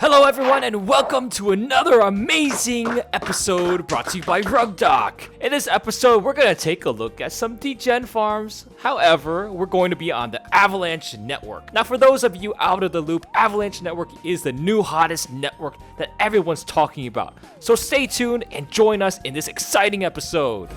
Hello everyone and welcome to another amazing episode brought to you by RugDoc. In this episode, we're going to take a look at some degen farms. However, we're going to be on the Avalanche Network. Now for those of you out of the loop, Avalanche Network is the new hottest network that everyone's talking about. So stay tuned and join us in this exciting episode.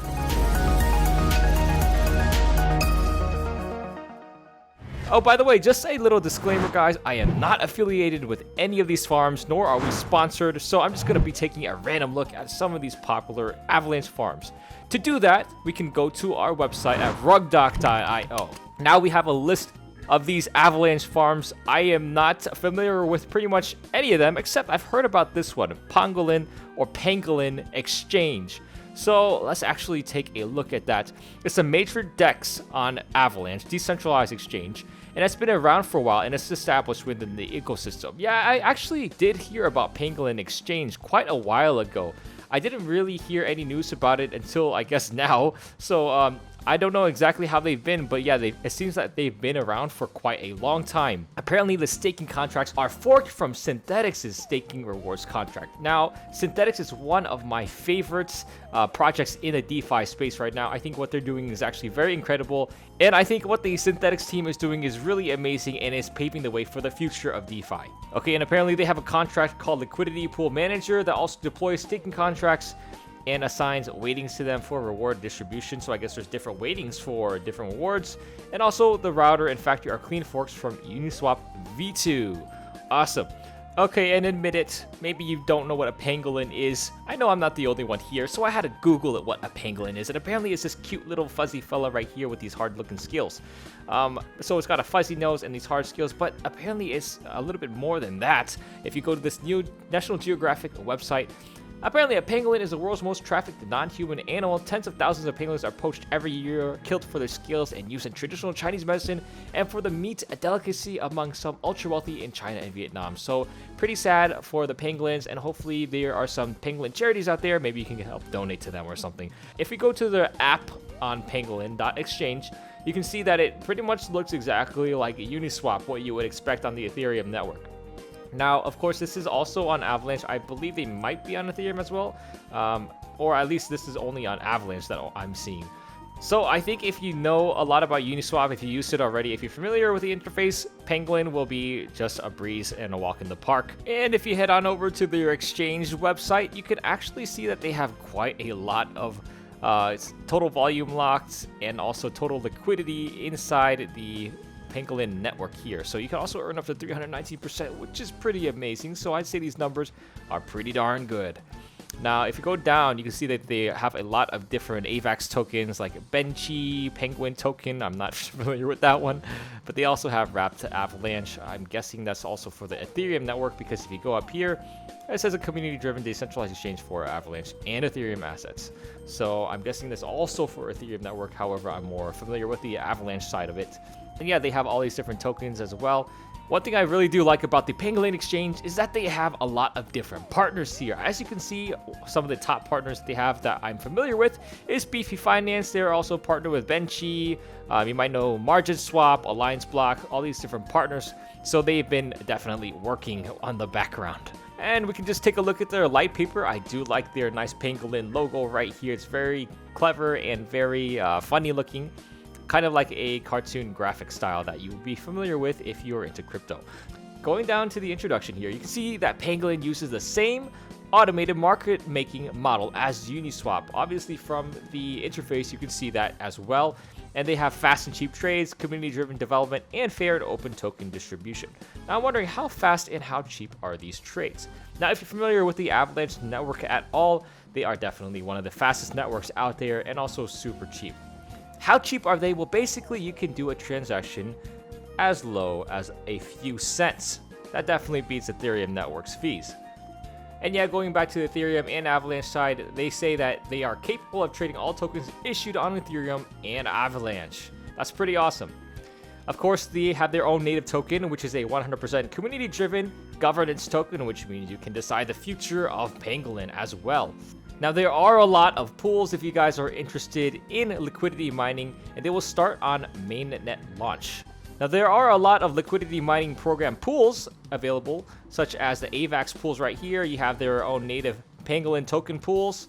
Oh, by the way, just a little disclaimer, guys. I am not affiliated with any of these farms, nor are we sponsored, so I'm just going to be taking a random look at some of these popular Avalanche farms. To do that, we can go to our website at rugdoc.io. Now we have a list of these Avalanche farms. I am not familiar with pretty much any of them, except I've heard about this one, Pangolin or Pangolin Exchange. So let's actually take a look at that. It's a major DEX on Avalanche, Decentralized Exchange, and it's been around for a while and it's established within the ecosystem. Yeah, I actually did hear about Pangolin Exchange quite a while ago. I didn't really hear any news about it until I guess now. So I don't know exactly how they've been, but yeah, it seems that they've been around for quite a long time. Apparently, the staking contracts are forked from Synthetix's staking rewards contract. Now, Synthetix is one of my favorites projects in the DeFi space right now. I think what they're doing is actually very incredible, and I think what the Synthetix team is doing is really amazing and is paving the way for the future of DeFi. Okay, and apparently they have a contract called Liquidity Pool Manager that also deploys staking contracts and assigns weightings to them for reward distribution. So I guess there's different weightings for different rewards. And also the router and factory are clean forks from Uniswap v2. Awesome. Okay, and admit it, maybe you don't know what a pangolin is. I know I'm not the only one here, so I had to Google it what a pangolin is. And apparently it's this cute little fuzzy fella right here with these hard looking scales. So it's got a fuzzy nose and these hard scales, but apparently it's a little bit more than that. If you go to this new National Geographic website, apparently, a pangolin is the world's most trafficked non-human animal. Tens of thousands of pangolins are poached every year, killed for their scales and used in traditional Chinese medicine, and for the meat, a delicacy among some ultra-wealthy in China and Vietnam. So, pretty sad for the pangolins, and hopefully there are some pangolin charities out there. Maybe you can help donate to them or something. If we go to the app on pangolin.exchange, you can see that it pretty much looks exactly like Uniswap, what you would expect on the Ethereum network. Now, of course, this is also on Avalanche. I believe they might be on Ethereum as well, or at least this is only on Avalanche that I'm seeing. So I think if you know a lot about Uniswap, if you used it already, if you're familiar with the interface, Pangolin will be just a breeze and a walk in the park. And if you head on over to their exchange website, you can actually see that they have quite a lot of total volume locked and also total liquidity inside the Pangolin network here. So you can also earn up to 319%, which is pretty amazing. So I'd say these numbers are pretty darn good. Now, if you go down, you can see that they have a lot of different AVAX tokens like Benchy, Penguin token. I'm not familiar with that one, but they also have wrapped to Avalanche. I'm guessing that's also for the Ethereum network, because if you go up here, it says a community-driven decentralized exchange for Avalanche and Ethereum assets. So I'm guessing that's also for Ethereum network. However, I'm more familiar with the Avalanche side of it. And yeah, they have all these different tokens as well. One thing I really do like about the Pangolin Exchange is that they have a lot of different partners here. As you can see, some of the top partners they have that I'm familiar with is Lydia Finance. They're also partnered with Benchy. You might know Margin Swap, Alliance Block, all these different partners. So they've been definitely working on the background. And we can just take a look at their light paper. I do like their nice Pangolin logo right here. It's very clever and very funny looking. Kind of like a cartoon graphic style that you would be familiar with if you're into crypto. Going down to the introduction here, you can see that Pangolin uses the same automated market making model as Uniswap. Obviously from the interface you can see that as well. And they have fast and cheap trades, community-driven development, and fair and open token distribution. Now I'm wondering, how fast and how cheap are these trades? Now if you're familiar with the Avalanche network at all, they are definitely one of the fastest networks out there and also super cheap. How cheap are they? Well, basically, you can do a transaction as low as a few cents. That definitely beats Ethereum network's fees. And yeah, going back to the Ethereum and Avalanche side, they say that they are capable of trading all tokens issued on Ethereum and Avalanche. That's pretty awesome. Of course, they have their own native token, which is a 100% community-driven governance token, which means you can decide the future of Pangolin as well. Now, there are a lot of pools if you guys are interested in liquidity mining, and they will start on mainnet launch. Now, there are a lot of liquidity mining program pools available, such as the AVAX pools right here. You have their own native Pangolin token pools.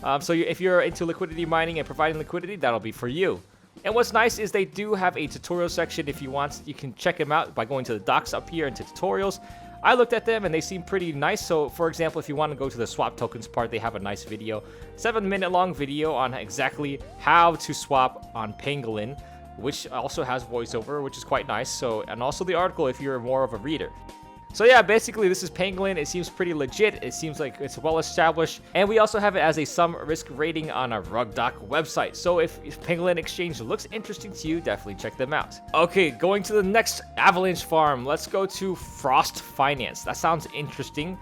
If you're into liquidity mining and providing liquidity, that'll be for you. And what's nice is they do have a tutorial section. If you want, you can check them out by going to the docs up here into tutorials. I looked at them and they seem pretty nice. So for example, if you want to go to the swap tokens part, they have a nice video, 7-minute long video on exactly how to swap on Pangolin, which also has voiceover, which is quite nice. So, and also the article if you're more of a reader. So yeah, basically this is Pangolin. It seems pretty legit. It seems like it's well established. And we also have it as a some risk rating on a RugDoc website. So if Pangolin Exchange looks interesting to you, definitely check them out. Okay, going to the next Avalanche farm. Let's go to Frost Finance. That sounds interesting.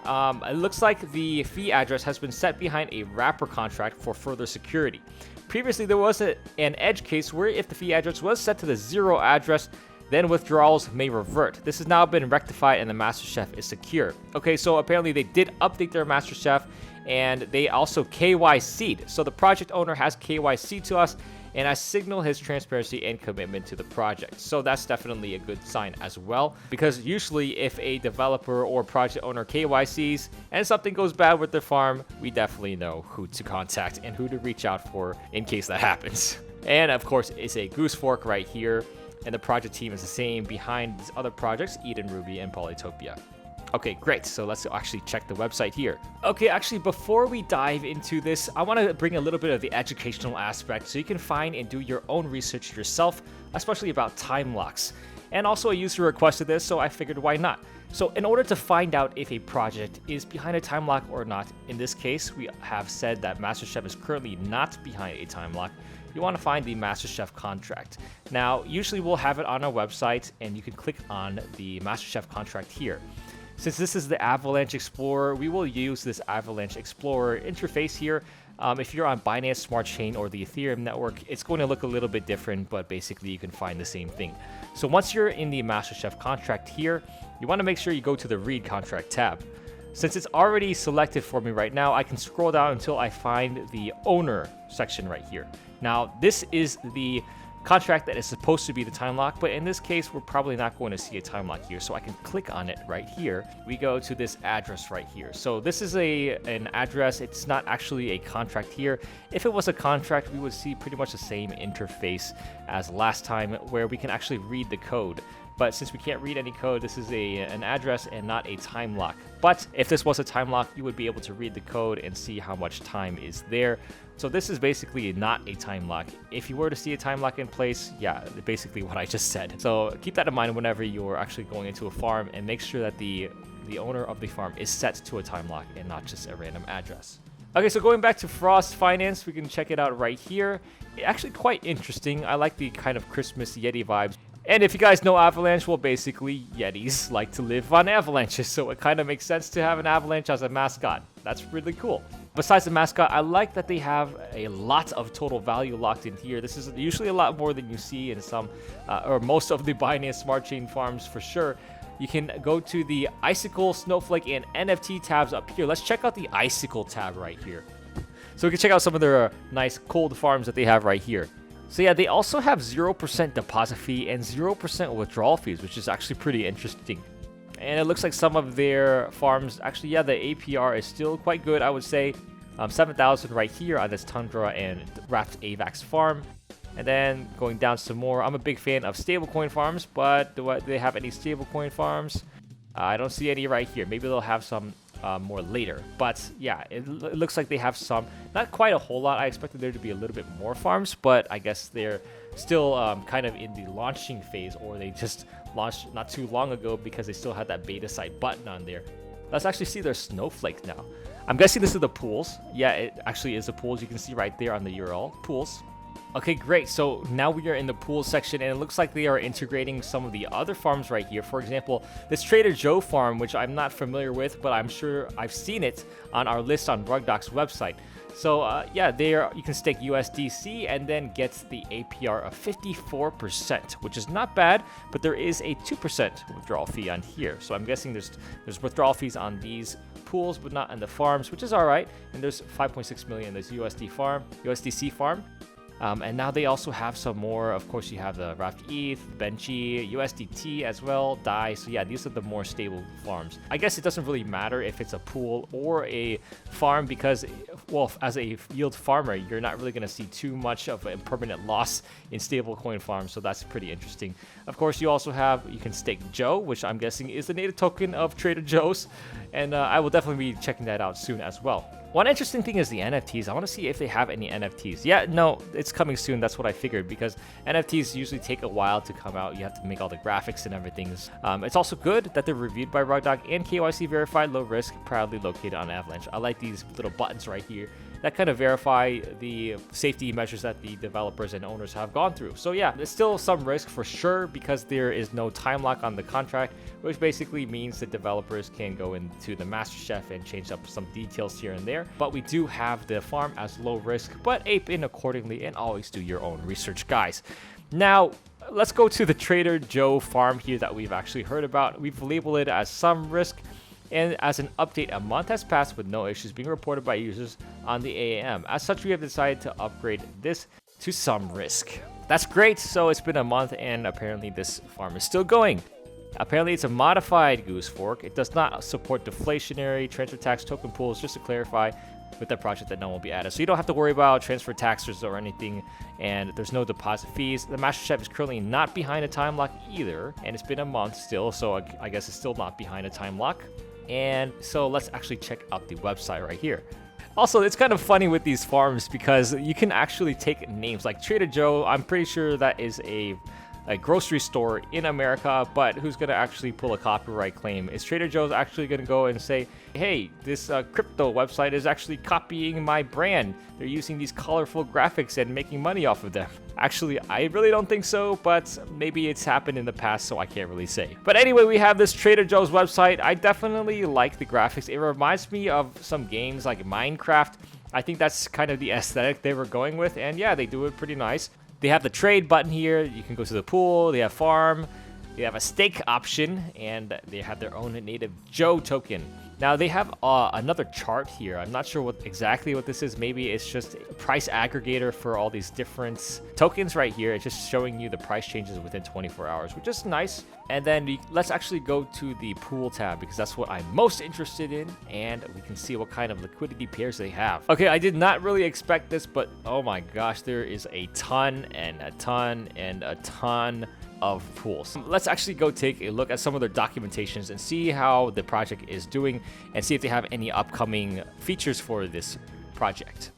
It looks like the fee address has been set behind a wrapper contract for further security. Previously, there was an edge case where if the fee address was set to the 0 address, then withdrawals may revert. This has now been rectified and the MasterChef is secure. Okay, so apparently they did update their MasterChef and they also KYC'd. So the project owner has KYC to us and has signaled his transparency and commitment to the project. So that's definitely a good sign as well, because usually if a developer or project owner KYCs and something goes bad with their farm, we definitely know who to contact and who to reach out for in case that happens. And of course, it's a goose fork right here. And the project team is the same behind these other projects, Eden, Ruby, and Polytopia. Okay, great. So let's actually check the website here. Okay, actually, before we dive into this, I want to bring a little bit of the educational aspect so you can find and do your own research yourself, especially about time locks. And also a user requested this, so I figured why not. So in order to find out if a project is behind a time lock or not, in this case, we have said that MasterChef is currently not behind a time lock. You want to find the MasterChef contract. Now, usually we'll have it on our website and you can click on the MasterChef contract here. Since this is the Avalanche Explorer, we will use this Avalanche Explorer interface here. If you're on Binance Smart Chain or the Ethereum network, it's going to look a little bit different, but basically you can find the same thing. So once you're in the MasterChef contract here, you want to make sure you go to the Read Contract tab. Since it's already selected for me right now, I can scroll down until I find the owner section right here. Now, this is the contract that is supposed to be the time lock, but in this case, we're probably not going to see a time lock here. So I can click on it right here. We go to this address right here. So this is an address. It's not actually a contract here. If it was a contract, we would see pretty much the same interface as last time where we can actually read the code. But since we can't read any code, this is an address and not a time lock. But if this was a time lock, you would be able to read the code and see how much time is there. So this is basically not a time lock. If you were to see a time lock in place, yeah, basically what I just said. So keep that in mind whenever you're actually going into a farm, and make sure that the owner of the farm is set to a time lock and not just a random address. Okay, so going back to Frost Finance, we can check it out right here. Actually quite interesting. I like the kind of Christmas Yeti vibes. And if you guys know Avalanche, well, basically, Yetis like to live on avalanches, so it kind of makes sense to have an avalanche as a mascot. That's really cool. Besides the mascot, I like that they have a lot of total value locked in here. This is usually a lot more than you see in some, or most of the Binance Smart Chain farms for sure. You can go to the Icicle, Snowflake, and NFT tabs up here. Let's check out the Icicle tab right here. So we can check out some of their nice cold farms that they have right here. So yeah, they also have 0% deposit fee and 0% withdrawal fees, which is actually pretty interesting. And it looks like some of their farms, actually, yeah, the APR is still quite good, I would say. 7,000 right here on this Tundra and Wrapped AVAX farm. And then going down some more, I'm a big fan of stablecoin farms, but do they have any stablecoin farms? I don't see any right here. Maybe they'll have some more later. But yeah, it looks like they have some, not quite a whole lot. I expected there to be a little bit more farms, but I guess they're still kind of in the launching phase, or they just launched not too long ago because they still had that beta site button on there. Let's actually see their snowflakes now. I'm guessing this is the pools. Yeah, it actually is the pools. You can see right there on the URL, pools. Okay, great. So now we are in the pool section, and it looks like they are integrating some of the other farms right here. For example, this Trader Joe farm, which I'm not familiar with, but I'm sure I've seen it on our list on RugDoc's website. So yeah, you can stake USDC and then get the APR of 54%, which is not bad, but there is a 2% withdrawal fee on here. So I'm guessing there's withdrawal fees on these pools, but not on the farms, which is all right. And there's 5.6 million in this USDC farm. And now they also have some more. Of course, you have the Raft ETH, Benchy, USDT as well, DAI. So yeah, these are the more stable farms. I guess it doesn't really matter if it's a pool or a farm because, well, as a yield farmer, you're not really going to see too much of a permanent loss in stablecoin farms. So that's pretty interesting. Of course, you can stake Joe, which I'm guessing is the native token of Trader Joe's. And I will definitely be checking that out soon as well. One interesting thing is the NFTs. I want to see if they have any NFTs. Yeah, no, it's coming soon. That's what I figured because NFTs usually take a while to come out. You have to make all the graphics and everything. It's also good that they're reviewed by RugDoc and KYC verified, low risk, proudly located on Avalanche. I like these little buttons right here that kind of verify the safety measures that the developers and owners have gone through. So yeah, there's still some risk for sure because there is no time lock on the contract, which basically means that developers can go into the master chef and change up some details here and there. But we do have the farm as low risk, but ape in accordingly and always do your own research, guys. Now, let's go to the Trader Joe farm here that we've actually heard about. We've labeled it as some risk. And as an update, a month has passed with no issues being reported by users on the AAM. As such, we have decided to upgrade this to some risk. That's great. So it's been a month and apparently this farm is still going. Apparently it's a modified Goose fork. It does not support deflationary transfer tax token pools, just to clarify with that project that none will be added. So you don't have to worry about transfer taxes or anything, and there's no deposit fees. The master chef is currently not behind a time lock either, and it's been a month still, so I guess it's still not behind a time lock. And so let's actually check out the website right here. Also, it's kind of funny with these farms because you can actually take names like Trader Joe. I'm pretty sure that is a grocery store in America, but who's going to actually pull a copyright claim? Is Trader Joe's actually going to go and say, hey, this crypto website is actually copying my brand. They're using these colorful graphics and making money off of them. Actually, I really don't think so, but maybe it's happened in the past, so I can't really say. But anyway, we have this Trader Joe's website. I definitely like the graphics. It reminds me of some games like Minecraft. I think that's kind of the aesthetic they were going with, and yeah, they do it pretty nice. They have the trade button here. You can go to the pool. They have farm. They have a stake option, and they have their own native Joe token. Now they have another chart here. I'm not sure exactly what this is. Maybe it's just a price aggregator for all these different tokens right here. It's just showing you the price changes within 24 hours, which is nice. And then let's actually go to the pool tab because that's what I'm most interested in. And we can see what kind of liquidity pairs they have. Okay, I did not really expect this, but oh my gosh, there is a ton and a ton and a ton of pools. Let's actually go take a look at some of their documentations and see how the project is doing and see if they have any upcoming features for this project.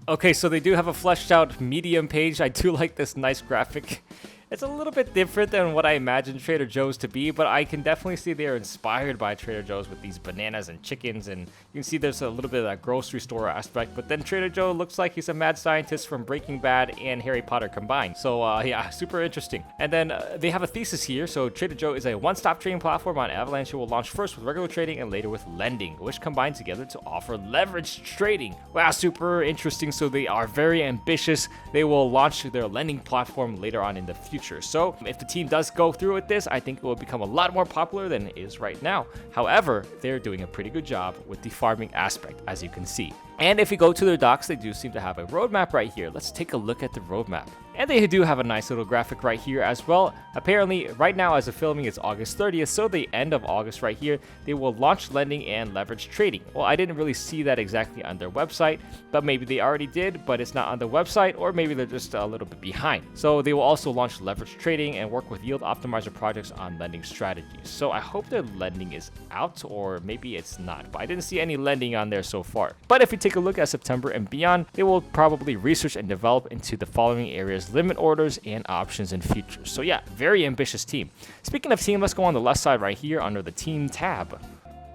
Okay, so they do have a fleshed out Medium page. I do like this nice graphic. It's a little bit different than what I imagined Trader Joe's to be, but I can definitely see they are inspired by Trader Joe's with these bananas and chickens, and you can see there's a little bit of that grocery store aspect, but then Trader Joe looks like he's a mad scientist from Breaking Bad and Harry Potter combined. So yeah, super interesting. And then they have a thesis here. So Trader Joe is a one-stop trading platform on Avalanche who will launch first with regular trading and later with lending, which combine together to offer leveraged trading. Wow, super interesting. So they are very ambitious. They will launch their lending platform later on in the future. So if the team does go through with this, I think it will become a lot more popular than it is right now. However, they're doing a pretty good job with the farming aspect, as you can see. And if you go to their docs, they do seem to have a roadmap right here. Let's take a look at the roadmap. And they do have a nice little graphic right here as well. Apparently, right now as of filming, it's August 30th, so the end of August right here, they will launch lending and leverage trading. Well, I didn't really see that exactly on their website, but maybe they already did, but it's not on the website, or maybe they're just a little bit behind. So they will also launch leverage trading and work with yield optimizer projects on lending strategies. So I hope their lending is out, or maybe it's not, but I didn't see any lending on there so far. But if you take a look at September and beyond, they will probably research and develop into the following areas: limit orders and options and features. So yeah, very ambitious team. Speaking of team, let's go on the left side right here under the team tab.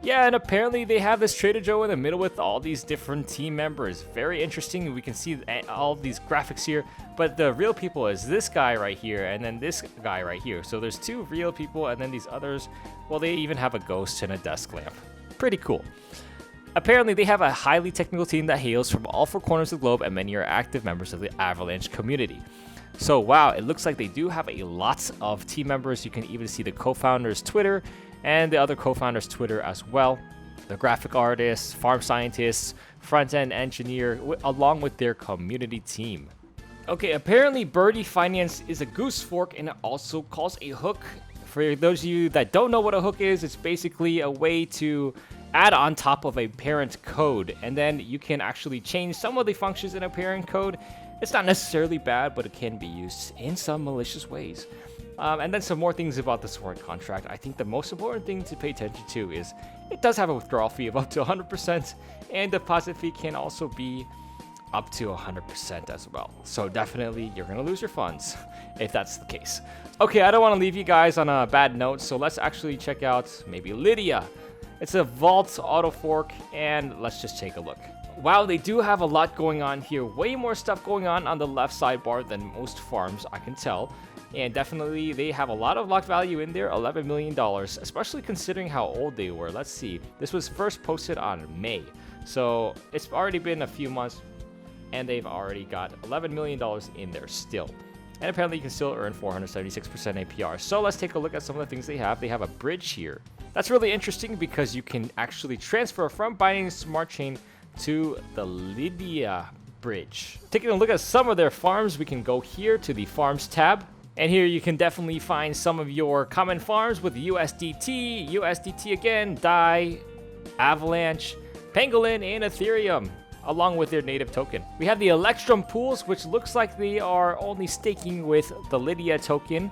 Yeah, and apparently they have this Trader Joe in the middle with all these different team members. Very interesting. We can see all these graphics here, but the real people is this guy right here and then this guy right here. So there's two real people and then these others, well, they even have a ghost and a desk lamp. Pretty cool. Apparently, they have a highly technical team that hails from all four corners of the globe, and many are active members of the Avalanche community. So wow, it looks like they do have a lot of team members. You can even see the co-founders' Twitter and the other co-founders' Twitter as well. The graphic artists, farm scientists, front-end engineer, along with their community team. Okay, apparently Birdie Finance is a goose fork and it also calls a hook. For those of you that don't know what a hook is, it's basically a way to add on top of a parent code, and then you can actually change some of the functions in a parent code. It's not necessarily bad, but it can be used in some malicious ways. And then some more things about the smart contract. I think the most important thing to pay attention to is it does have a withdrawal fee of up to 100%, and deposit fee can also be up to 100% as well. So definitely you're going to lose your funds if that's the case. Okay, I don't want to leave you guys on a bad note, so let's actually check out maybe Lydia. It's a vault auto fork, and let's just take a look. Wow, they do have a lot going on here. Way more stuff going on the left sidebar than most farms, I can tell. And definitely they have a lot of locked value in there, $11 million, especially considering how old they were. Let's see. This was first posted on May. So it's already been a few months, and they've already got $11 million in there still. And apparently you can still earn 476% APR. So let's take a look at some of the things they have. They have a bridge here. That's really interesting because you can actually transfer from Binance Smart Chain to the Lydia bridge. Taking a look at some of their farms, we can go here to the Farms tab. And here you can definitely find some of your common farms with USDT again, DAI, Avalanche, Pangolin, and Ethereum, along with their native token. We have the Electrum pools, which looks like they are only staking with the Lydia token,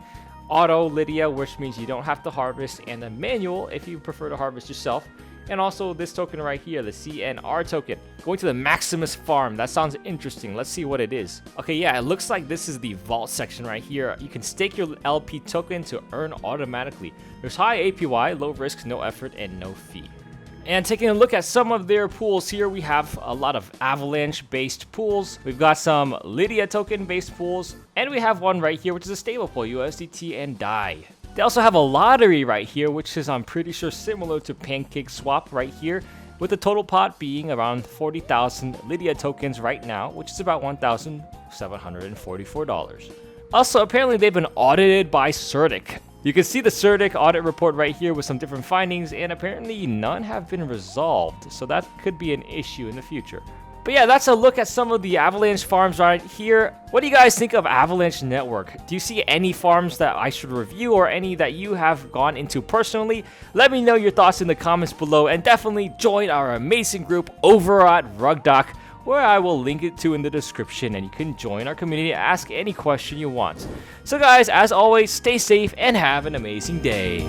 Auto Lydia, which means you don't have to harvest, and the manual if you prefer to harvest yourself. And also this token right here, the CNR token. Going to the Maximus farm. That sounds interesting. Let's see what it is. Okay, yeah, it looks like this is the vault section right here. You can stake your LP token to earn automatically. There's high APY, low risk, no effort, and no fee. And taking a look at some of their pools here, we have a lot of Avalanche-based pools. We've got some Lydia token-based pools, and we have one right here, which is a stable pool, USDT and DAI. They also have a lottery right here, which is, I'm pretty sure, similar to Pancake Swap right here, with the total pot being around 40,000 Lydia tokens right now, which is about $1,744. Also, apparently they've been audited by CertiK. You can see the CertiK audit report right here with some different findings, and apparently none have been resolved, so that could be an issue in the future. But yeah, that's a look at some of the Avalanche farms right here. What do you guys think of Avalanche Network? Do you see any farms that I should review or any that you have gone into personally? Let me know your thoughts in the comments below, and definitely join our amazing group over at RugDoc, where I will link it to in the description, and you can join our community and ask any question you want. So guys, as always, stay safe and have an amazing day.